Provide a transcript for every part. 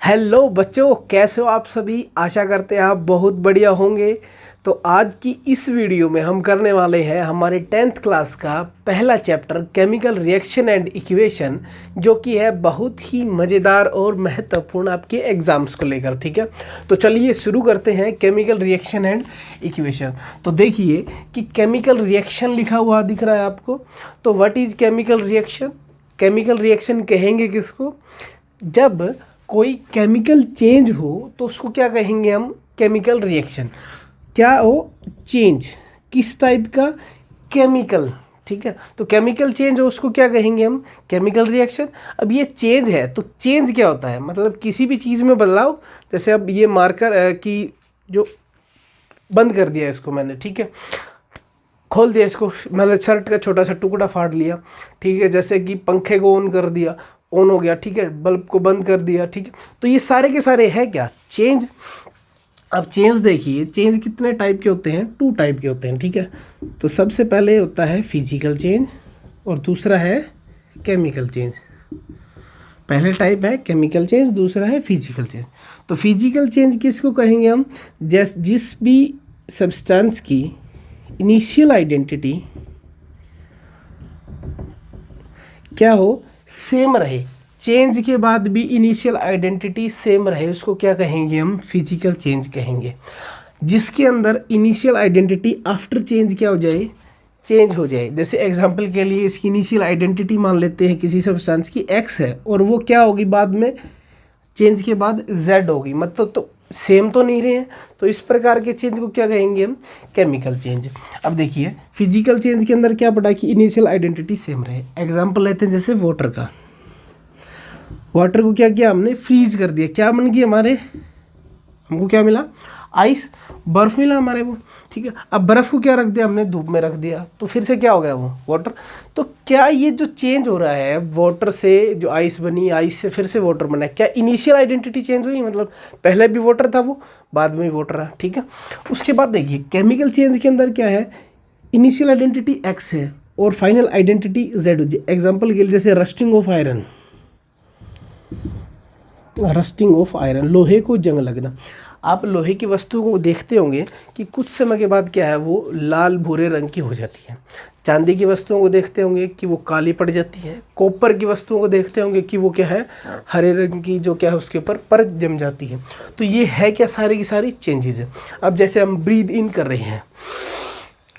Hello बच्चों, कैसे हो आप सभी। आशा करते हैं आप बहुत बढ़िया होंगे। तो आज की इस वीडियो में हम करने वाले हैं हमारे 10th क्लास का पहला chapter chemical reaction and equation, जो कि है बहुत ही मज़ेदार और महत्वपूर्ण आपके एग्जाम्स को लेकर। ठीक है, तो चलिए शुरू करते हैं केमिकल रिएक्शन एंड इक्वेशन। तो देखिए कि केमिकल रिएक्शन लिखा हुआ दिख रहा है आपको। तो what is chemical reaction? Chemical reaction कहेंगे किसको? जब कोई केमिकल चेंज हो तो उसको क्या कहेंगे हम? Chemical reaction. क्या हो? चेंज। किस टाइप का? केमिकल। ठीक है, तो केमिकल चेंज हो उसको क्या कहेंगे हम? Chemical reaction. अब ये चेंज है तो चेंज क्या होता है? मतलब किसी भी चीज़ में बदलाव। जैसे अब ये मार्कर की जो बंद कर दिया इसको मैंने, ठीक है, खोल दिया इसको, मतलब शर्ट का छोटा सा टुकड़ा फाड़ लिया। ठीक है, जैसे कि पंखे को ऑन कर दिया, ऑन हो गया। ठीक है, बल्ब को बंद कर दिया। ठीक है, तो ये सारे के सारे है क्या? चेंज। अब चेंज देखिए, चेंज कितने टाइप के होते हैं? 2 टाइप के होते हैं। ठीक है, तो सबसे पहले होता है फिजिकल चेंज और दूसरा है केमिकल चेंज। पहले टाइप है केमिकल चेंज, दूसरा है फिजिकल चेंज। तो फिजिकल चेंज किसको कहेंगे हम? जिस भी सब्सटेंस की इनिशियल आइडेंटिटी क्या हो? सेम रहे। चेंज के बाद भी इनिशियल आइडेंटिटी सेम रहे, उसको क्या कहेंगे हम? फिजिकल चेंज कहेंगे। जिसके अंदर इनिशियल आइडेंटिटी आफ्टर चेंज क्या हो जाए? चेंज हो जाए। जैसे एग्जांपल के लिए इसकी इनिशियल आइडेंटिटी मान लेते हैं किसी सब्सटेंस की एक्स है, और वो क्या होगी बाद में? चेंज के बाद जेड होगी। मतलब तो सेम तो नहीं रहे हैं, तो इस प्रकार के चेंज को क्या कहेंगे हम? Chemical change. अब देखिए फिजिकल चेंज के अंदर क्या पड़ा कि इनिशियल आइडेंटिटी सेम रहे। एग्जांपल लेते हैं जैसे वाटर का। वाटर को क्या किया हमने? फ्रीज कर दिया। क्या बन गई हमारे? हमको क्या मिला? आइस, बर्फ मिला हमारे वो। ठीक है, अब बर्फ को क्या रख दिया हमने? धूप में रख दिया, तो फिर से क्या हो गया वो? वाटर। तो क्या ये जो चेंज हो रहा है वाटर से, जो आइस बनी, आइस से फिर से वाटर बना, क्या इनिशियल आइडेंटिटी चेंज हुई? मतलब पहले भी वाटर था वो, बाद में भी वाटर रहा। ठीक है, उसके बाद देखिए केमिकल चेंज के अंदर क्या है? इनिशियल आइडेंटिटी एक्स है और फाइनल आइडेंटिटी जेड हो जाए। एग्जाम्पल के लिए जैसे rusting of iron. Rusting of iron, लोहे को जंग लगना। आप लोहे की वस्तुओं को देखते होंगे कि कुछ समय के बाद क्या है, वो लाल भूरे रंग की हो जाती है। चांदी की वस्तुओं को देखते होंगे कि वो काली पड़ जाती है। कॉपर की वस्तुओं को देखते होंगे कि वो क्या है, हरे रंग की जो क्या है उसके ऊपर परत जम जाती है। तो ये है क्या? सारी की सारी चेंजेस है। अब जैसे हम ब्रीद इन कर रहे हैं,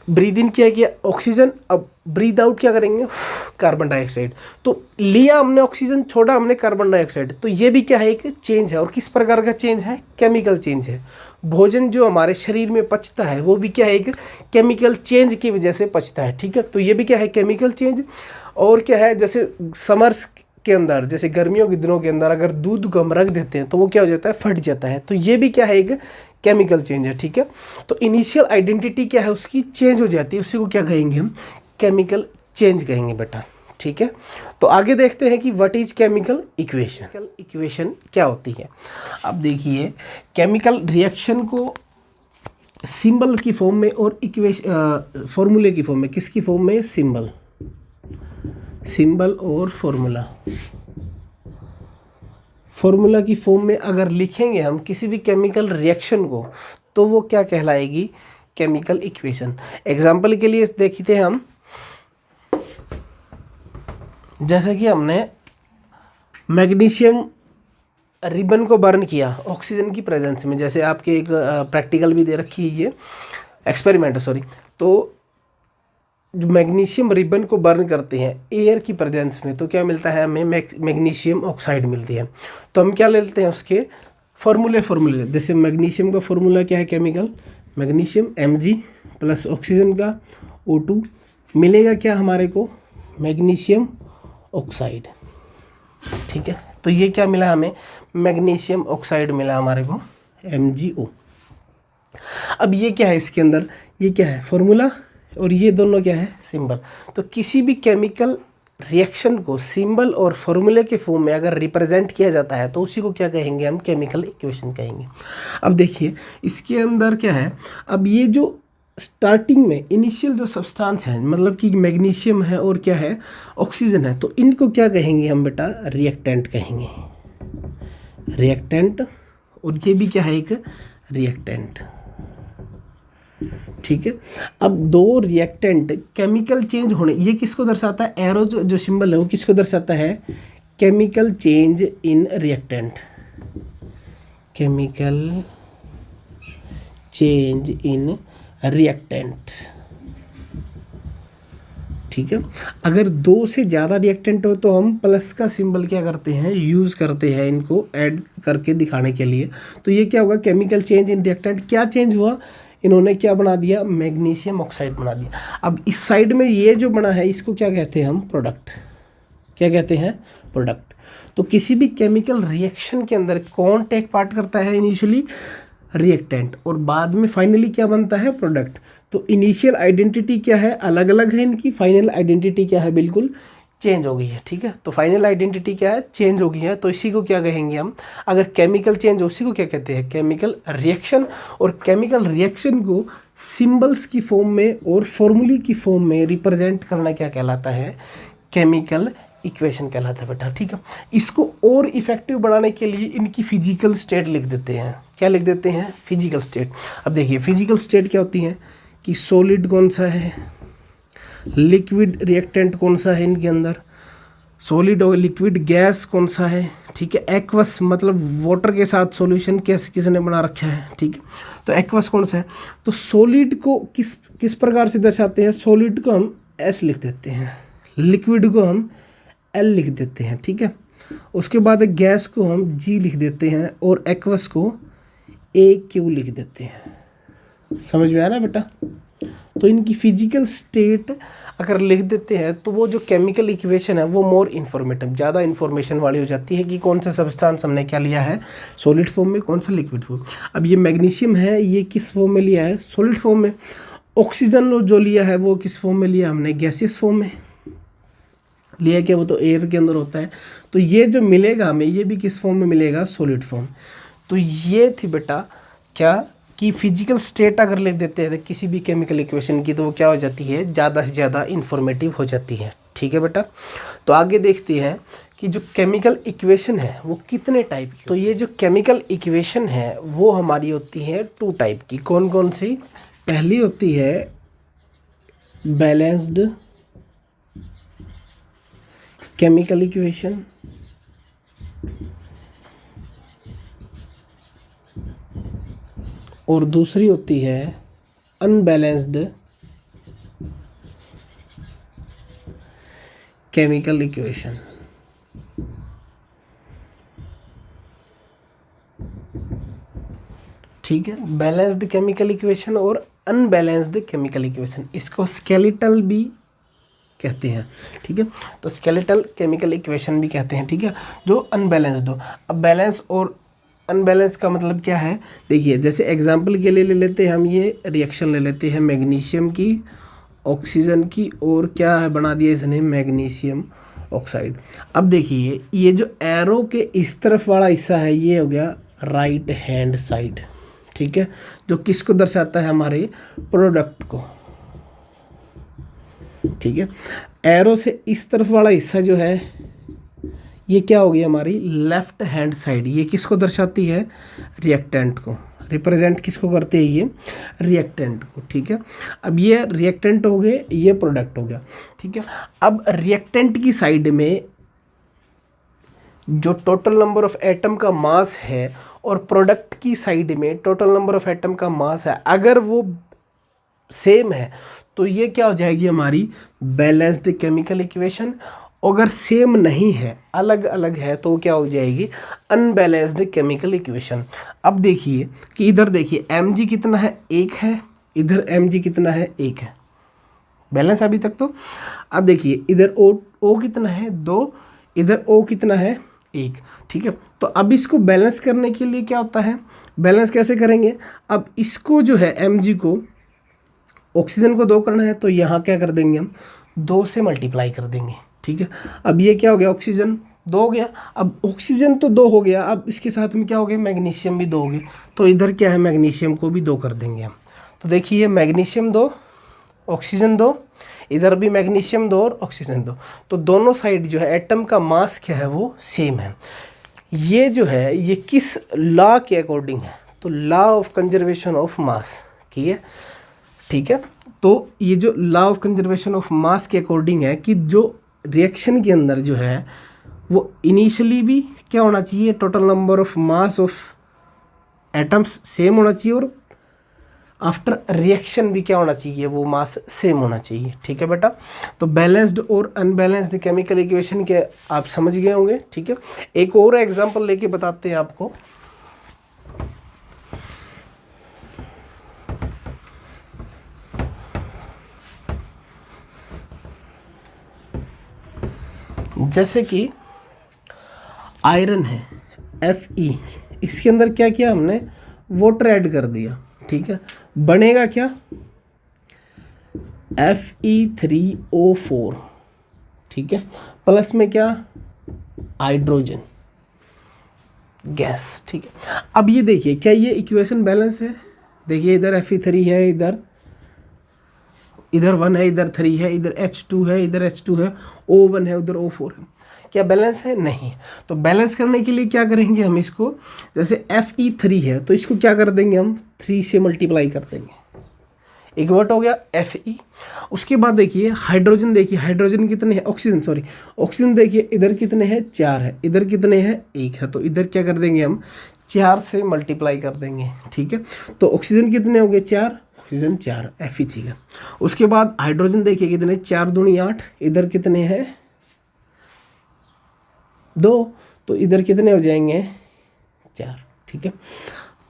ब्रीद इन क्या किया? ऑक्सीजन। अब ब्रीद आउट क्या करेंगे? Carbon dioxide. तो लिया हमने ऑक्सीजन, छोड़ा हमने कार्बन डाइऑक्साइड। तो ये भी क्या है? एक चेंज है। और किस प्रकार का चेंज है? केमिकल चेंज है। भोजन जो हमारे शरीर में पचता है वो भी क्या है? एक केमिकल चेंज की वजह से पचता है। ठीक है, तो ये भी क्या है? Chemical change. और क्या है? जैसे समर्स के अंदर, जैसे गर्मियों के दिनों के अंदर अगर दूध को हम रख देते हैं तो वो क्या हो जाता है? फट जाता है। तो ये भी क्या है? एक केमिकल चेंज है। ठीक है, तो इनिशियल आइडेंटिटी क्या है उसकी? चेंज हो जाती है, उसी को क्या कहेंगे हम? केमिकल चेंज कहेंगे बेटा। ठीक है, तो आगे देखते हैं कि what is chemical equation. Chemical equation क्या होती है? अब देखिए केमिकल रिएक्शन को सिंबल की फॉर्म में और इक्वेशन फॉर्मूले की फॉर्म में, किसकी फॉर्म में? सिंबल और फॉर्मूला। फॉर्मूला की फॉर्म में अगर लिखेंगे हम किसी भी केमिकल रिएक्शन को तो वो क्या कहलाएगी? Chemical equation. एग्जाम्पल के लिए देखते हैं हम, जैसे कि हमने मैग्नीशियम रिबन को बर्न किया ऑक्सीजन की प्रेजेंस में। जैसे आपके एक प्रैक्टिकल भी दे रखी है, ये एक्सपेरिमेंट सॉरी। तो जो मैग्नीशियम रिबन को बर्न करते हैं एयर की प्रेजेंस में, तो क्या मिलता है हमें? मैग्नीशियम ऑक्साइड मिलती है। तो हम क्या लेते हैं उसके फॉर्मूले। जैसे मैग्नीशियम का फॉर्मूला क्या है? Chemical magnesium Mg plus oxygen का O2 मिलेगा क्या हमारे को? Magnesium oxide. ठीक है, तो ये क्या मिला हमें? मैग्नीशियम ऑक्साइड मिला हमारे को, MgO। अब ये क्या है इसके अंदर? ये क्या है? फॉर्मूला, और ये दोनों क्या है? सिंबल। तो किसी भी केमिकल रिएक्शन को सिंबल और फॉर्मूले के फॉर्म में अगर रिप्रेजेंट किया जाता है तो उसी को क्या कहेंगे हम? केमिकल इक्वेशन कहेंगे। अब देखिए इसके अंदर क्या है? अब ये जो स्टार्टिंग में इनिशियल जो सब्सटेंस है, मतलब कि मैग्नीशियम है और क्या है? ऑक्सीजन है, तो इनको क्या कहेंगे हम बेटा? रिएक्टेंट कहेंगे। रिएक्टेंट, और ये भी क्या है, एक रिएक्टेंट। ठीक है, अब दो रिएक्टेंट केमिकल चेंज होने, ये किसको दर्शाता है, एरो जो सिंबल है वो किसको दर्शाता है, chemical change in reactant, chemical change in reactant. ठीक है, अगर दो से ज़्यादा रिएक्टेंट हो तो हम प्लस का सिंबल क्या करते हैं, यूज़ करते हैं इनको ऐड करके दिखाने के लिए। तो ये क्या होगा, केमिकल चेंज इन रिएक्टेंट, क्या चेंज हुआ, इन्होंने क्या बना दिया, मैग्नीशियम ऑक्साइड बना दिया। अब इस साइड में ये जो बना है इसको क्या कहते हैं हम, प्रोडक्ट। क्या कहते हैं, प्रोडक्ट। तो किसी भी केमिकल रिएक्शन के अंदर कौन टेक पार्ट करता है, इनिशियली रिएक्टेंट, और बाद में फाइनली क्या बनता है, प्रोडक्ट। तो इनिशियल आइडेंटिटी क्या है, अलग अलग है इनकी, फाइनल आइडेंटिटी क्या है, बिल्कुल चेंज हो गई है। ठीक है, तो फाइनल आइडेंटिटी क्या है, चेंज हो गई है। तो इसी को क्या कहेंगे हम, अगर केमिकल चेंज, उसी को क्या कहते हैं, केमिकल रिएक्शन। और केमिकल रिएक्शन को सिंबल्स की फॉर्म में और फॉर्मूले की फॉर्म में रिप्रेजेंट करना क्या कहलाता है, केमिकल इक्वेशन कहलाता है बेटा। ठीक है, इसको और इफेक्टिव बनाने के लिए इनकी फिजिकल स्टेट लिख देते हैं। क्या लिख देते हैं, फिजिकल स्टेट। अब देखिए फिजिकल स्टेट क्या होती है कि सॉलिड कौन सा है, लिक्विड रिएक्टेंट कौन सा है इनके अंदर, सॉलिड और लिक्विड गैस कौन सा है। ठीक है, एक्वस मतलब वाटर के साथ सॉल्यूशन किसने बना रखा है। ठीक है, तो एक्वस कौन सा है। तो सॉलिड को किस प्रकार से दर्शाते हैं, सॉलिड को हम एस लिख देते हैं, लिक्विड को हम एल लिख देते हैं। ठीक है, उसके बाद गैस को हम जी लिख देते हैं और एक्वस को ए क्यू लिख देते हैं। समझ में आया ना बेटा। तो इनकी फिजिकल स्टेट अगर लिख देते हैं तो वो जो केमिकल इक्वेशन है वो मोर इन्फॉर्मेटिव, ज़्यादा इन्फॉर्मेशन वाली हो जाती है कि कौन सा सब्सटेंस हमने क्या लिया है, सॉलिड फॉर्म में, कौन सा लिक्विड फॉर्म। अब ये मैग्नीशियम है, ये किस फॉर्म में लिया है, सॉलिड फॉर्म में। ऑक्सीजन जो लिया है वो किस फॉर्म में लिया हमने, गैसियस फॉर्म में लिया, क्या वो तो एयर के अंदर होता है। तो ये जो मिलेगा हमें, ये भी किस फॉर्म में मिलेगा, सॉलिड फॉर्म। तो ये थी बेटा क्या कि फिजिकल स्टेट अगर लिख देते हैं किसी भी केमिकल इक्वेशन की तो वो क्या हो जाती है, ज़्यादा से ज़्यादा इन्फॉर्मेटिव हो जाती है। ठीक है बेटा, तो आगे देखते हैं कि जो केमिकल इक्वेशन है वो कितने टाइप की। तो ये जो केमिकल इक्वेशन है वो हमारी होती है 2 टाइप की। कौन कौन सी, पहली होती है बैलेंस्ड केमिकल इक्वेशन, और दूसरी होती है अनबैलेंस्ड केमिकल इक्वेशन। ठीक है, बैलेंस्ड केमिकल इक्वेशन और अनबैलेंस्ड केमिकल इक्वेशन, इसको स्केलेटल भी कहते हैं। ठीक है, तो स्केलेटल केमिकल इक्वेशन भी कहते हैं। ठीक है, जो अनबैलेंस्ड हो। अब बैलेंस और अनबैलेंस का मतलब क्या है, देखिए जैसे एग्जांपल के लिए ले लेते हैं हम, ये रिएक्शन ले लेते हैं मैग्नीशियम की, ऑक्सीजन की, और क्या है बना दिया इसने, मैग्नीशियम ऑक्साइड। अब देखिए ये जो एरो के इस तरफ वाला हिस्सा है ये हो गया राइट हैंड साइड। ठीक है, जो किसको दर्शाता है, हमारे प्रोडक्ट को। ठीक है, एरो से इस तरफ वाला हिस्सा जो है ये क्या हो गई हमारी लेफ्ट हैंड साइड, ये किसको दर्शाती है, रिएक्टेंट को। रिप्रेजेंट किसको करते हैं, ये रिएक्टेंट को। ठीक है, अब ये रिएक्टेंट हो गए, ये प्रोडक्ट हो गया। ठीक है, अब रिएक्टेंट की साइड में जो टोटल नंबर ऑफ एटम का मास है और प्रोडक्ट की साइड में टोटल नंबर ऑफ एटम का मास है, अगर वो सेम है तो ये क्या हो जाएगी हमारी बैलेंस्ड केमिकल इक्वेशन। अगर सेम नहीं है, अलग अलग है, तो क्या हो जाएगी अनबैलेंस्ड केमिकल इक्वेशन। अब देखिए कि इधर देखिए mg कितना है, 1 है, इधर mg कितना है, 1 है, बैलेंस अभी तक तो। अब देखिए इधर O कितना है, 2, इधर O कितना है, 1। ठीक है, तो अब इसको बैलेंस करने के लिए क्या होता है, बैलेंस कैसे करेंगे, अब इसको जो है mg को, ऑक्सीजन को 2 करना है तो यहाँ क्या कर देंगे हम, 2 से मल्टीप्लाई कर देंगे। ठीक है, अब ये क्या हो गया, ऑक्सीजन 2 हो गया। अब ऑक्सीजन तो 2 हो गया, अब इसके साथ में क्या हो गया, मैग्नीशियम भी 2 हो गए, तो इधर क्या है, मैग्नीशियम को भी 2 कर देंगे हम। तो देखिए मैग्नीशियम 2, ऑक्सीजन 2, इधर भी मैग्नीशियम 2 और ऑक्सीजन 2, तो दोनों साइड जो है एटम का मास क्या है वो सेम है। ये जो है ये किस लॉ के अकॉर्डिंग है, तो law of conservation of mass की है, ठीक है। तो ये जो law of conservation of mass के अकॉर्डिंग है कि जो रिएक्शन के अंदर जो है वो इनिशियली भी क्या होना चाहिए, total number of mass of atoms same होना चाहिए, और आफ्टर रिएक्शन भी क्या होना चाहिए, वो मास सेम होना चाहिए, ठीक है बेटा। तो बैलेंस्ड और अनबैलेंस्ड केमिकल इक्वेशन के आप समझ गए होंगे, ठीक है। एक और एग्जांपल लेके बताते हैं आपको। जैसे कि आयरन है Fe, इसके अंदर क्या किया हमने, वाटर ऐड कर दिया, ठीक है। बनेगा क्या, Fe3O4, ठीक है, प्लस में क्या, हाइड्रोजन गैस, ठीक है। अब ये देखिए क्या ये इक्वेशन बैलेंस है, देखिए इधर Fe3 है, इधर 1 है, इधर 3 है, इधर H2 है, इधर H2 है, O1 है, उधर O4 है, क्या बैलेंस है, नहीं। तो बैलेंस करने के लिए क्या करेंगे हम, इसको जैसे Fe3 है तो इसको क्या कर देंगे हम, 3 से मल्टीप्लाई कर देंगे, एक वर्ड हो गया Fe। उसके बाद देखिए हाइड्रोजन, देखिए हाइड्रोजन कितने हैं, ऑक्सीजन सॉरी ऑक्सीजन देखिए इधर कितने हैं, 4 है, इधर कितने हैं, 1 है, तो इधर क्या कर देंगे हम, 4 से मल्टीप्लाई कर देंगे, ठीक है। तो ऑक्सीजन कितने हो गए, 4, ऑक्सीजन 4 Fe3 का। उसके बाद हाइड्रोजन देखिए कितने, 4 दूनी 8, इधर कितने हैं, 2, तो इधर कितने हो जाएंगे, 4, ठीक है।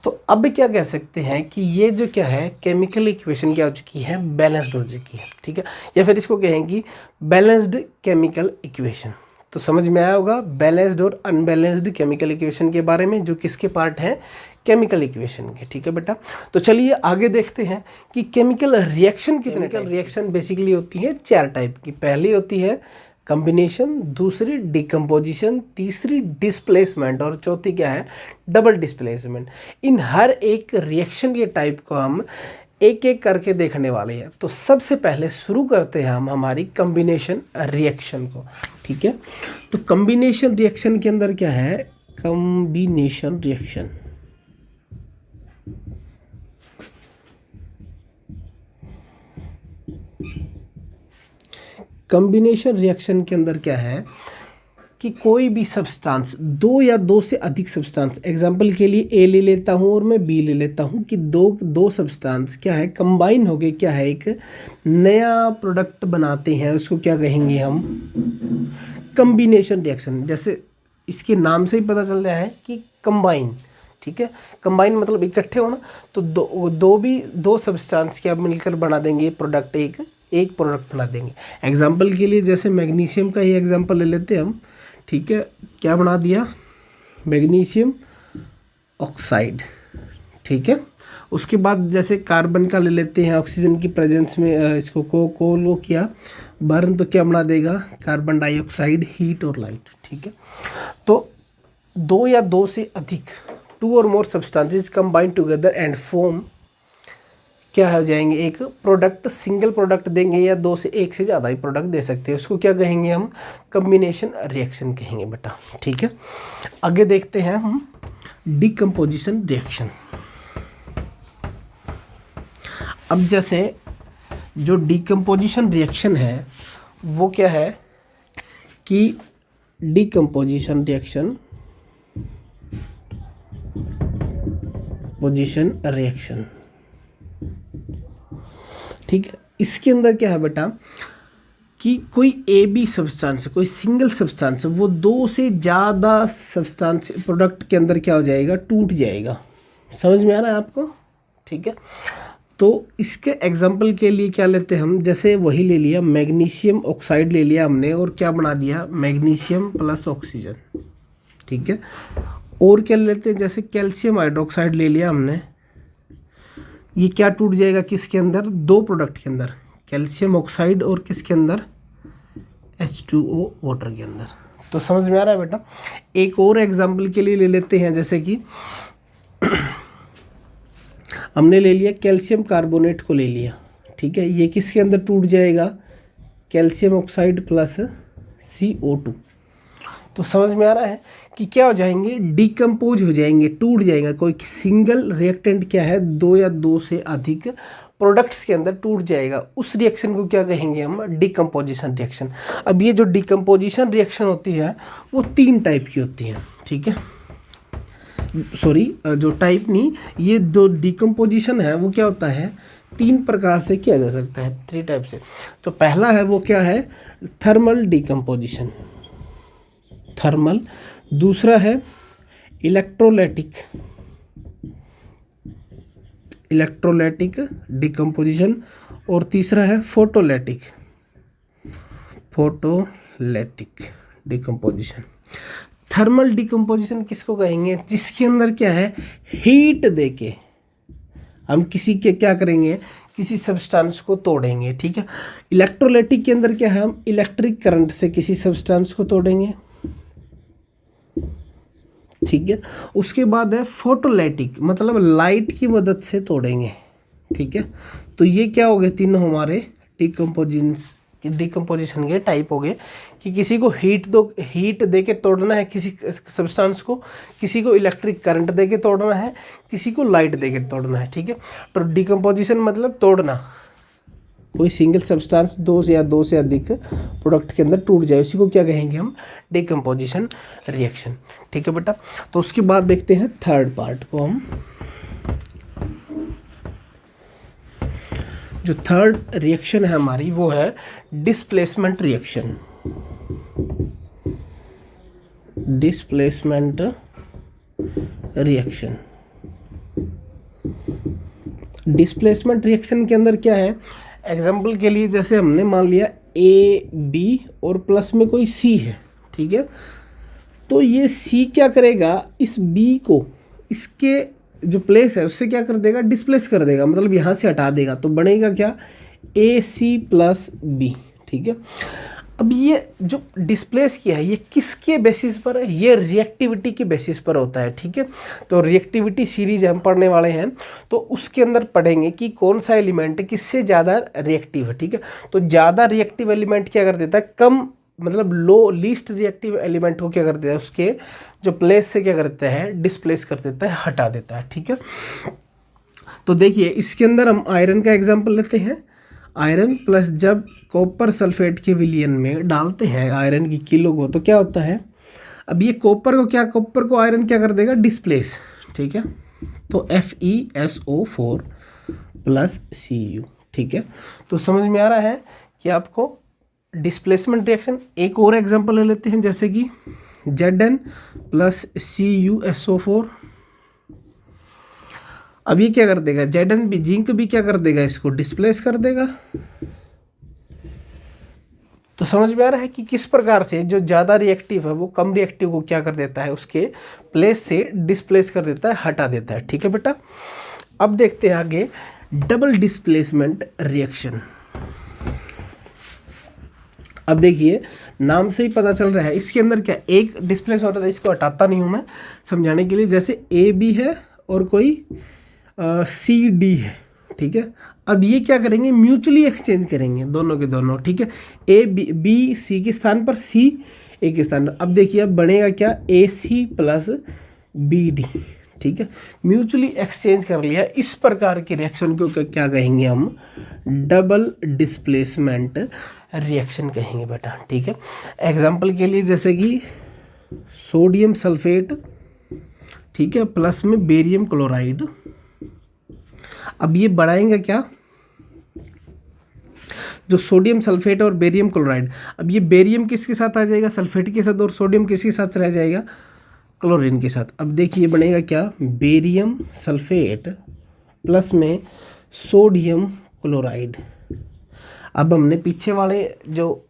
तो अब क्या कह सकते हैं कि ये जो क्या है केमिकल इक्वेशन क्या हो चुकी है, बैलेंस्ड हो चुकी है, ठीक है। या फिर इसको कहेंगे बैलेंस्ड केमिकल इक्वेशन। तो समझ में आया होगा बैलेंस्ड और अनबैलेंस्ड केमिकल इक्वेशन के बारे में, जो किसके पार्ट हैं, केमिकल इक्वेशन के, ठीक है बेटा। तो चलिए आगे देखते हैं कि केमिकल रिएक्शन कितने, केमिकल रिएक्शन बेसिकली होती है 4 टाइप की। पहली होती है कम्बिनेशन, दूसरी डिकम्पोजिशन, तीसरी डिस्प्लेसमेंट, और चौथी क्या है, डबल डिस्प्लेसमेंट। इन हर एक रिएक्शन के टाइप को हम एक एक करके देखने वाले हैं। तो सबसे पहले शुरू करते हैं हम हमारी कम्बिनेशन रिएक्शन को, ठीक है। तो कम्बिनेशन रिएक्शन के अंदर क्या है, कम्बिनेशन रिएक्शन कॉम्बिनेशन रिएक्शन के अंदर क्या है कि कोई भी सब्सटेंस, 2 या 2 से अधिक सब्सटेंस, एग्जांपल के लिए ए ले लेता हूँ और मैं बी ले लेता हूँ, कि दो सब्सटेंस क्या है कंबाइन हो गए, क्या है एक नया प्रोडक्ट बनाते हैं, उसको क्या कहेंगे हम, कॉम्बिनेशन रिएक्शन। जैसे इसके नाम से ही पता चल रहा है कि कंबाइन, ठीक है। कंबाइन मतलब इकट्ठे होना, तो दो सब्सटेंस क्या मिलकर बना देंगे प्रोडक्ट, एक प्रोडक्ट बना देंगे। एग्जाम्पल के लिए जैसे मैग्नीशियम का ही एग्जाम्पल ले लेते हैं हम, ठीक है। क्या बना दिया, मैग्नीशियम ऑक्साइड, ठीक है। उसके बाद जैसे कार्बन का ले लेते हैं, ऑक्सीजन की प्रेजेंस में इसको को किया बर्न, तो क्या बना देगा, कार्बन डाइऑक्साइड, हीट और लाइट, ठीक है। तो 2 या 2 से अधिक, 2 और मोर substances combine together and form क्या हो जाएंगे, एक प्रोडक्ट, सिंगल प्रोडक्ट देंगे, या 2 से 1 से ज़्यादा ही प्रोडक्ट दे सकते हैं, उसको क्या कहेंगे हम, कॉम्बिनेशन रिएक्शन कहेंगे बेटा, ठीक है। आगे देखते हैं हम डिकम्पोजिशन रिएक्शन। अब जैसे जो डिकम्पोजिशन रिएक्शन है वो क्या है कि डिकम्पोजिशन रिएक्शन रिएक्शन, ठीक है। इसके अंदर क्या है बेटा कि कोई ए बी सब्सटेंस, कोई सिंगल सब्सटेंस, वो 2 से ज़्यादा सब्सटेंस प्रोडक्ट के अंदर क्या हो जाएगा, टूट जाएगा। समझ में आ रहा है आपको, ठीक है। तो इसके एग्जांपल के लिए क्या लेते हैं हम, जैसे वही ले लिया मैग्नीशियम ऑक्साइड ले लिया हमने, और क्या बना दिया, मैग्नीशियम प्लस ऑक्सीजन, ठीक है। और क्या लेते हैं, जैसे कैल्शियम हाइड्रोक्साइड ले लिया हमने, ये क्या टूट जाएगा, किसके अंदर, 2 प्रोडक्ट के अंदर, कैल्शियम ऑक्साइड और किसके अंदर, H2O वाटर के अंदर। तो समझ में आ रहा है बेटा। एक और एग्जांपल के लिए ले लेते हैं, जैसे कि हमने ले लिया कैल्शियम कार्बोनेट को ले लिया, ठीक है। ये किसके अंदर टूट जाएगा, कैल्शियम ऑक्साइड प्लस CO2। तो समझ में आ रहा है कि क्या हो जाएंगे, डिकम्पोज हो जाएंगे, टूट जाएगा। कोई सिंगल रिएक्टेंट क्या है, 2 या 2 से अधिक प्रोडक्ट्स के अंदर टूट जाएगा। उस रिएक्शन को क्या कहेंगे हम, डिकम्पोजिशन रिएक्शन। अब ये जो डिकम्पोजिशन रिएक्शन होती है वो 3 टाइप की होती है, ठीक है। सॉरी, जो टाइप नहीं, ये जो डिकम्पोजिशन है वो क्या होता है, 3 प्रकार से किया जा सकता है, 3 टाइप से। तो पहला है वो क्या है, थर्मल डिकम्पोजिशन, थर्मल। दूसरा है इलेक्ट्रोलाइटिक, इलेक्ट्रोलाइटिक डिकम्पोजिशन। और तीसरा है photolytic, photolytic decomposition. Thermal decomposition किसको कहेंगे, जिसके अंदर क्या है, हीट देके हम किसी के क्या करेंगे, किसी सब्सटेंस को तोड़ेंगे, ठीक है। इलेक्ट्रोलाइटिक के अंदर क्या है, हम इलेक्ट्रिक करंट से किसी सब्सटेंस को तोड़ेंगे, ठीक है। उसके बाद है फोटोलाइटिक, मतलब लाइट की मदद से तोड़ेंगे, ठीक है। तो ये क्या हो गए, तीनों हमारे डिकम्पोजिशन के टाइप हो गए कि किसी को हीट दे के तोड़ना है किसी सब्सटेंस को, किसी को इलेक्ट्रिक करंट दे के तोड़ना है, किसी को लाइट दे के तोड़ना है, ठीक है। तो डिकम्पोजिशन मतलब तोड़ना, कोई सिंगल सब्सटेंस 2 या 2 से अधिक प्रोडक्ट के अंदर टूट जाए, उसी को क्या कहेंगे हम, डिकम्पोजिशन रिएक्शन, ठीक है बेटा। तो उसके बाद देखते हैं थर्ड पार्ट को हम। जो थर्ड रिएक्शन है हमारी वो है displacement reaction, displacement reaction. Displacement reaction के अंदर क्या है, एग्जाम्पल के लिए जैसे हमने मान लिया AB और प्लस में कोई C है, ठीक है। तो ये C क्या करेगा, इस B को इसके जो प्लेस है उससे क्या कर देगा, डिस्प्लेस कर देगा, मतलब यहाँ से हटा देगा। तो बनेगा क्या, AC प्लस B, ठीक है। अब ये जो डिस्प्लेस किया है ये किसके बेसिस पर है, ये रिएक्टिविटी के बेसिस पर होता है, ठीक है। तो रिएक्टिविटी सीरीज हम पढ़ने वाले हैं, तो उसके अंदर पढ़ेंगे कि कौन सा एलिमेंट किससे ज़्यादा रिएक्टिव है, ठीक है। तो ज़्यादा रिएक्टिव एलिमेंट क्या कर देता है, कम मतलब लीस्ट रिएक्टिव एलिमेंट को क्या कर देता है, उसके जो प्लेस से क्या करता है, डिस्प्लेस कर देता है, हटा देता है, ठीक है। तो देखिए इसके अंदर हम आयरन का एग्जाम्पल लेते हैं। आयरन प्लस जब कॉपर सल्फेट के विलयन में डालते हैं आयरन की किलो को, तो क्या होता है, अब ये कॉपर को आयरन क्या कर देगा, डिस्प्लेस, ठीक है। तो FeSO4 प्लस Cu, ठीक है। तो समझ में आ रहा है कि आपको डिस्प्लेसमेंट रिएक्शन। एक और एग्जांपल ले लेते हैं, जैसे कि Zn प्लस CuSO4। अब ये क्या कर देगा, Zn भी, जिंक भी क्या कर देगा, इसको डिस्प्लेस कर देगा। तो समझ में आ रहा है कि किस प्रकार से जो ज़्यादा रिएक्टिव है वो कम रिएक्टिव को क्या कर देता है, उसके प्लेस से डिस्प्लेस कर देता है, हटा देता है, ठीक है बेटा। अब देखते हैं आगे डबल डिस्प्लेसमेंट रिएक्शन। अब देखिए नाम से ही पता चल रहा है, इसके अंदर क्या एक डिस्प्लेस हो रहा था, इसको हटाता नहीं हूँ मैं समझाने के लिए। जैसे AB है और कोई CD है, ठीक है। अब ये क्या करेंगे, म्यूचुअली एक्सचेंज करेंगे दोनों के दोनों, ठीक है। B C के स्थान पर, C A के स्थान पर। अब देखिए अब बनेगा क्या, AC प्लस BD, ठीक है। म्यूचुअली एक्सचेंज कर लिया। इस प्रकार के रिएक्शन को क्या कहेंगे हम, डबल डिस्प्लेसमेंट रिएक्शन कहेंगे बेटा, ठीक है। एग्जाम्पल के लिए जैसे कि सोडियम सल्फेट, ठीक है, प्लस में बेरियम क्लोराइड। अब ये बढ़ाएंगे क्या, जो सोडियम सल्फेट और बेरियम क्लोराइड। अब ये बेरियम किसके साथ आ जाएगा, सल्फेट के साथ, और सोडियम किसके साथ रह जाएगा, क्लोरीन के साथ। अब देखिए बनेगा क्या, बेरियम सल्फेट प्लस में सोडियम क्लोराइड। अब हमने पीछे वाले जो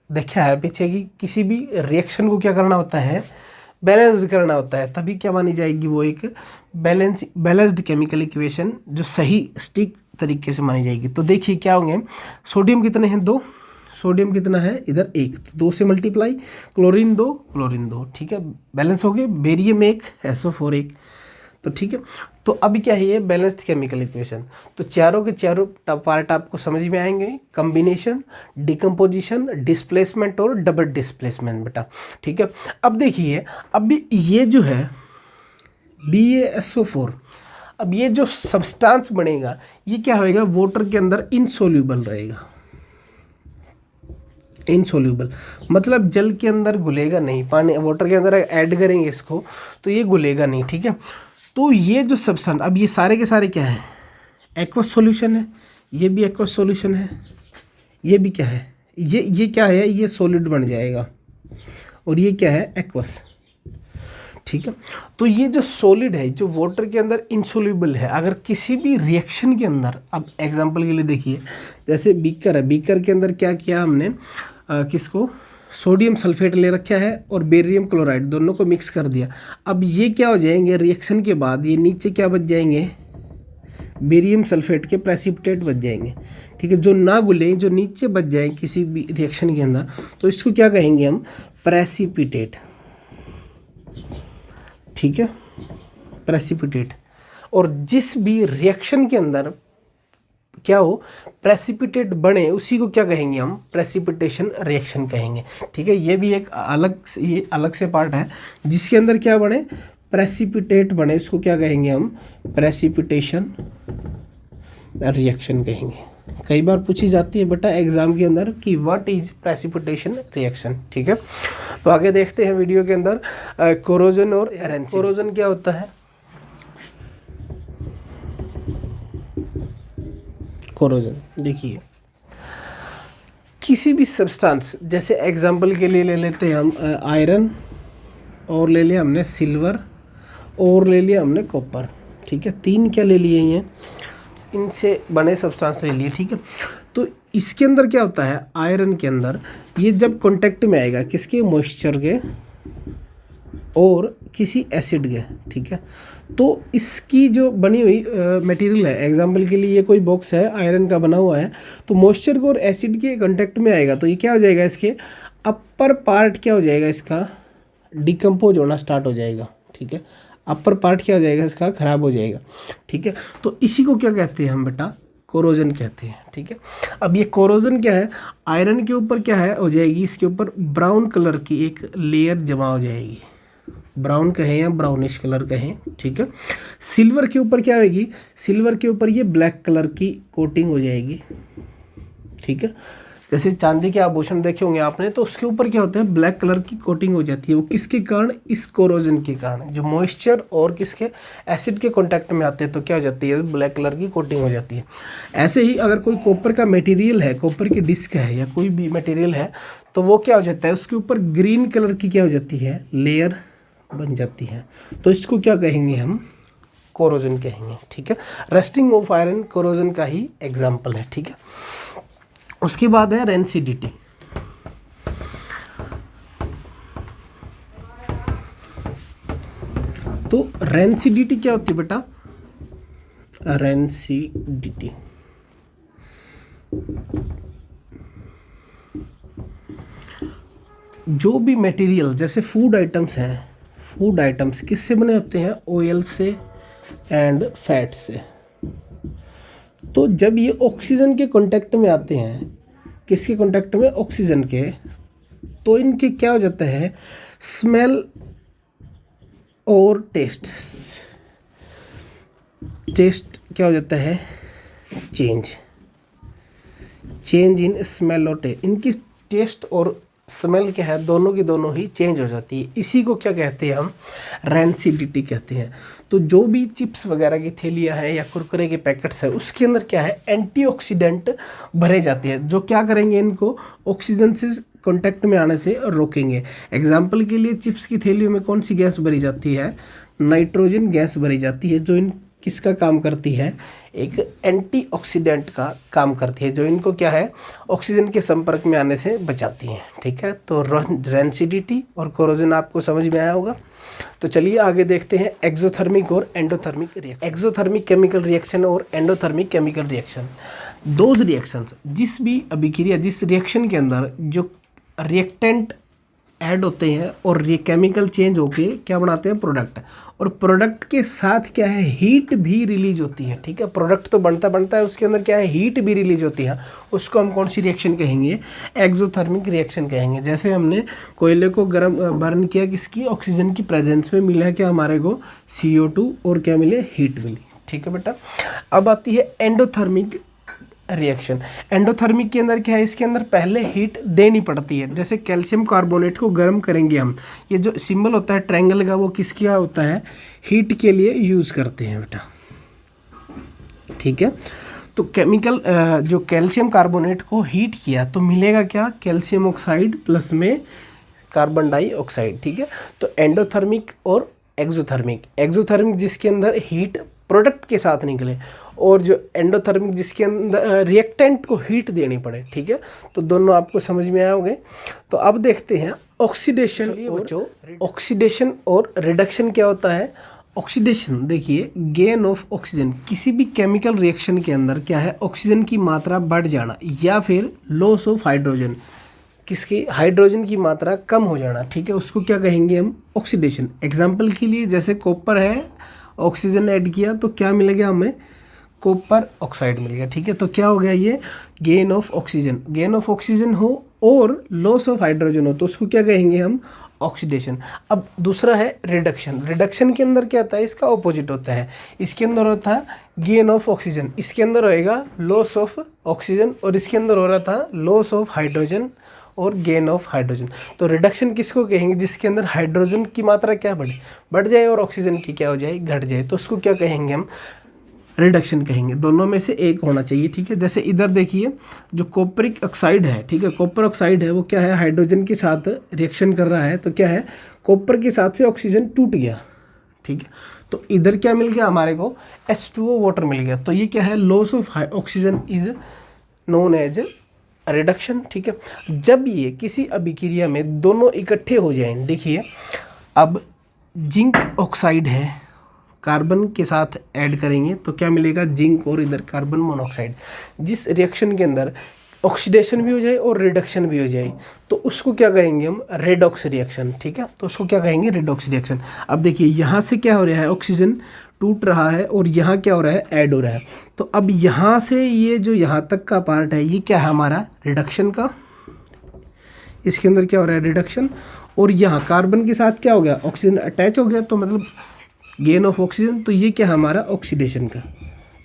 देखा है, पीछे की किसी भी रिएक्शन को क्या करना होता है, बैलेंस करना होता है, तभी क्या मानी जाएगी, वो एक बैलेंस्ड केमिकल इक्वेशन जो सही स्टिक तरीके से मानी जाएगी। तो देखिए क्या होंगे, सोडियम कितने हैं, 2, सोडियम कितना है इधर 1, तो 2 से मल्टीप्लाई, क्लोरीन 2, ठीक है, बैलेंस हो गए। बेरियम 1, SO4 1, तो ठीक है, तो अभी क्या है ये बैलेंस्ड केमिकल इक्वेशन। तो चारों के चारों पार्ट आपको समझ में आएंगे, कम्बिनेशन, डिकम्पोजिशन, डिस्प्लेसमेंट और डबल डिस्प्लेसमेंट बेटा। ठीक है, अब देखिए अभी ये जो है BaSO4, अब ये जो सब्सटेंस बनेगा ये क्या होएगा, वाटर के अंदर इनसोल्यूबल रहेगा। इनसोल्यूबल मतलब जल के अंदर घुलेगा नहीं, पानी वाटर के अंदर ऐड करेंगे इसको तो ये घुलेगा नहीं। ठीक है, तो ये जो सब्सटेंस, अब ये सारे के सारे क्या है, एक्वस सॉल्यूशन है, ये भी एक्वस सॉल्यूशन है, ये भी क्या है, ये क्या है, ये सॉलिड बन जाएगा और ये क्या है, एक्वस। ठीक है, तो ये जो सॉलिड है जो वाटर के अंदर इंसोल्यूबल है, अगर किसी भी रिएक्शन के अंदर, अब एग्जांपल के लिए देखिए जैसे बीकर है, बीकर के अंदर क्या किया हमने, किसको, सोडियम सल्फेट ले रखा है और बेरियम क्लोराइड, दोनों को मिक्स कर दिया। अब ये क्या हो जाएंगे रिएक्शन के बाद, ये नीचे क्या बच जाएंगे, बेरियम सल्फेट के प्रेसिपिटेट बच जाएंगे। ठीक है, जो ना घुले, जो नीचे बच जाएंगे किसी भी रिएक्शन के अंदर, तो इसको क्या कहेंगे हम, प्रेसिपिटेट। ठीक है, प्रेसिपिटेट। और जिस भी रिएक्शन के अंदर क्या हो, प्रेसिपिटेट बने, उसी को क्या कहेंगे हम, प्रेसिपिटेशन रिएक्शन कहेंगे। ठीक है, ये भी एक अलग से पार्ट है जिसके अंदर क्या बने, प्रेसिपिटेट बने, उसको क्या कहेंगे हम, प्रेसिपिटेशन रिएक्शन कहेंगे। कई बार पूछी जाती है बेटा एग्जाम के अंदर कि व्हाट इज प्रेसिपिटेशन रिएक्शन। ठीक है, तो आगे देखते हैं वीडियो के अंदर कोरोजन और एरेंसी। कोरोजन क्या होता है, कोरोजन देखिए किसी भी सब्सटेंस, जैसे एग्जांपल के लिए ले लेते हैं हम आयरन, और ले लिया हमने सिल्वर, और ले लिया हमने कॉपर। ठीक है, तीन क्या ले लिए हैं, इनसे बने सब्सटेंस ले लिए। ठीक है, तो इसके अंदर क्या होता है, आयरन के अंदर ये जब कांटेक्ट में आएगा किसके, मॉइस्चर के और किसी एसिड के। ठीक है, तो इसकी जो बनी हुई मटेरियल है, एग्जांपल के लिए ये कोई बॉक्स है आयरन का बना हुआ है, तो मॉइस्चर को और एसिड के कांटेक्ट में आएगा तो ये क्या हो जाएगा, इसके अपर पार्ट क्या हो जाएगा, इसका डिकम्पोज होना स्टार्ट हो जाएगा। ठीक है, अपर पार्ट क्या हो जाएगा, इसका खराब हो जाएगा। ठीक है, तो इसी को क्या कहते हैं हम बेटा, कोरोजन कहते हैं। ठीक है, अब ये कोरोजन क्या है, आयरन के ऊपर क्या है हो जाएगी, इसके ऊपर ब्राउन कलर की एक लेयर जमा हो जाएगी, ब्राउन कहें या ब्राउनिश कलर कहें। ठीक है, सिल्वर के ऊपर क्या होगी, सिल्वर के ऊपर ये ब्लैक कलर की कोटिंग हो जाएगी। ठीक है, जैसे चांदी के आभूषण देखे होंगे आपने, तो उसके ऊपर क्या होता है, ब्लैक कलर की कोटिंग हो जाती है। वो किसके कारण, इस कोरोजन के कारण, जो मॉइस्चर और किसके, एसिड के कांटेक्ट में आते हैं तो क्या हो जाती है, ब्लैक कलर की कोटिंग हो जाती है। ऐसे ही अगर कोई कॉपर का मटेरियल है, कॉपर की डिस्क है या कोई भी मटेरियल है, तो वो क्या हो जाता है, उसके ऊपर ग्रीन कलर की क्या हो जाती है, लेयर बन जाती है। तो इसको क्या कहेंगे हम, कोरोजन कहेंगे। ठीक है, रस्टिंग ऑफ आयरन कोरोजन का ही एग्जाम्पल है। ठीक है, उसके बाद है रेंसिडिटी। तो रेंसिडिटी क्या होती है बेटा, रेंसिडिटी जो भी मटेरियल, जैसे फूड आइटम्स हैं, फूड आइटम्स किससे बने होते हैं, ऑयल से एंड फैट से। तो जब ये ऑक्सीजन के कांटेक्ट में आते हैं, किसके कांटेक्ट में, ऑक्सीजन के, तो इनके क्या हो जाता है, स्मेल और टेस्ट क्या हो जाता है, चेंज इन स्मेल और टेस्ट। इनकी टेस्ट और स्मेल क्या है, दोनों की दोनों ही चेंज हो जाती है। इसी को क्या कहते हैं हम, रेंसिडिटी कहते हैं। तो जो भी चिप्स वगैरह की थैलियाँ हैं या कुरकुरे के पैकेट्स हैं, उसके अंदर क्या है, एंटीऑक्सीडेंट भरे जाते हैं, जो क्या करेंगे, इनको ऑक्सीजन से कांटेक्ट में आने से रोकेंगे। एग्जाम्पल के लिए चिप्स की थैलियों में कौन सी गैस भरी जाती है, नाइट्रोजन गैस भरी जाती है, जो इन किसका काम करती है, एक एंटीऑक्सीडेंट का काम करती है, जो इनको क्या है, ऑक्सीजन के संपर्क में आने से बचाती हैं। ठीक है, तो रेंसिडिटी और कोरोजन आपको समझ में आया होगा। तो चलिए आगे देखते हैं एक्सोथर्मिक और endothermic reaction. Exothermic chemical reaction और endothermic chemical reaction, those reactions, जिस भी अभिक्रिया, जिस रिएक्शन के अंदर जो रिएक्टेंट ऐड होते हैं और ये केमिकल चेंज होके क्या बनाते हैं, प्रोडक्ट। और प्रोडक्ट के साथ क्या है, हीट भी रिलीज होती है, ठीक है। प्रोडक्ट तो बनता है, उसके अंदर क्या है, हीट भी रिलीज होती है। उसको हम कौन सी रिएक्शन कहेंगे, एक्सोथर्मिक रिएक्शन कहेंगे। जैसे हमने कोयले को गर्म बर्न किया, किसकी, ऑक्सीजन की प्रेजेंस में, मिला क्या हमारे को, CO2, और क्या मिले, हीट मिली, ठीक है बेटा। अब आती है एंडोथर्मिक रिएक्शन। एंडोथर्मिक के अंदर क्या है, इसके अंदर पहले हीट देनी पड़ती है। जैसे कैल्शियम कार्बोनेट को गर्म करेंगे हम, ये जो सिंबल होता है ट्रायंगल का, वो किसके होता है, हीट के लिए यूज़ करते हैं बेटा, ठीक है। तो केमिकल जो कैल्शियम कार्बोनेट को हीट किया तो मिलेगा क्या, कैल्शियम ऑक्साइड प्लस में कार्बन डाइऑक्साइड, ठीक है। तो एंडोथर्मिक और एक्सोथर्मिक, एक्सोथर्मिक जिसके अंदर हीट प्रोडक्ट के साथ निकले, और जो एंडोथर्मिक जिसके अंदर रिएक्टेंट को हीट देनी पड़े, ठीक है। तो दोनों आपको समझ में आए होंगे। तो अब देखते हैं ऑक्सीडेशन। ऑक्सीडेशन और रिडक्शन क्या होता है। ऑक्सीडेशन देखिए, गेन ऑफ ऑक्सीजन, किसी भी केमिकल रिएक्शन के अंदर क्या है, ऑक्सीजन की मात्रा बढ़ जाना, या फिर लॉस ऑफ हाइड्रोजन, किसकी, हाइड्रोजन की मात्रा कम हो जाना, ठीक है। उसको क्या कहेंगे हम, ऑक्सीडेशन। एग्जाम्पल के लिए जैसे कॉपर है, ऑक्सीजन ऐड किया तो क्या मिलेगा हमें, कॉपर ऑक्साइड मिल गया, ठीक है। तो क्या हो गया, ये gain of oxygen. Gain of oxygen हो और लॉस ऑफ हाइड्रोजन हो तो उसको क्या कहेंगे हम, ऑक्सीडेशन। अब दूसरा है रिडक्शन। रिडक्शन के अंदर क्या होता है, इसका ऑपोजिट होता है। इसके अंदर होता है गेन ऑफ ऑक्सीजन, इसके अंदर होएगा लॉस ऑफ ऑक्सीजन, और इसके अंदर हो रहा था लॉस ऑफ हाइड्रोजन और गेन ऑफ हाइड्रोजन। तो रिडक्शन किसको कहेंगे, जिसके अंदर हाइड्रोजन की मात्रा क्या बढ़ जाए और ऑक्सीजन की क्या हो जाए, घट जाए, तो उसको क्या कहेंगे हम, रिडक्शन कहेंगे। दोनों में से एक होना चाहिए, ठीक है। जैसे इधर देखिए, जो कॉपरिक ऑक्साइड है, ठीक है, कॉपर ऑक्साइड है, वो क्या है, हाइड्रोजन के साथ रिएक्शन कर रहा है, तो क्या है, कॉपर के साथ से ऑक्सीजन टूट गया, ठीक है। तो इधर क्या मिल गया हमारे को, H2O वाटर मिल गया। तो ये क्या है, loss of oxygen is known as reduction, ठीक है। जब ये किसी अभिक्रिया में दोनों इकट्ठे हो जाएं, देखिए अब जिंक ऑक्साइड है, कार्बन के साथ ऐड करेंगे तो क्या मिलेगा, जिंक, और इधर कार्बन मोनोऑक्साइड। जिस रिएक्शन के अंदर ऑक्सीडेशन भी हो जाए और रिडक्शन भी हो जाए तो उसको क्या कहेंगे हम, रेडॉक्स रिएक्शन, ठीक है। तो उसको क्या कहेंगे, रेडॉक्स रिएक्शन। अब देखिए यहाँ से क्या हो रहा है, ऑक्सीजन टूट रहा है और यहाँ क्या हो रहा है, ऐड हो रहा है। तो अब यहाँ से ये जो यहाँ तक का पार्ट है, ये क्या है हमारा, रिडक्शन का, इसके अंदर क्या हो रहा है, रिडक्शन। और यहाँ कार्बन के साथ क्या हो गया, ऑक्सीजन अटैच हो गया, तो मतलब गेन ऑफ ऑक्सीजन। तो ये क्या है हमारा, ऑक्सीडेशन का।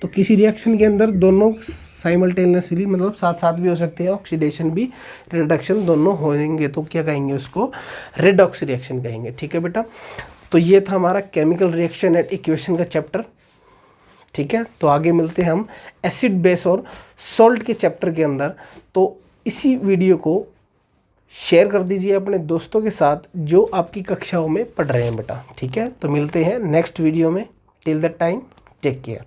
तो किसी रिएक्शन के अंदर दोनों साइमल्टेनियसली, मतलब साथ साथ भी हो सकते हैं, ऑक्सीडेशन भी रिडक्शन दोनों होंगे, तो क्या कहेंगे उसको, रेडॉक्स रिएक्शन कहेंगे, ठीक है बेटा। तो ये था हमारा केमिकल रिएक्शन एंड इक्वेशन का चैप्टर, ठीक है। तो आगे मिलते हैं हम एसिड बेस और सॉल्ट के चैप्टर के अंदर। तो इसी वीडियो को शेयर कर दीजिए अपने दोस्तों के साथ जो आपकी कक्षाओं में पढ़ रहे हैं बेटा, ठीक है। तो मिलते हैं नेक्स्ट वीडियो में, till that time take care.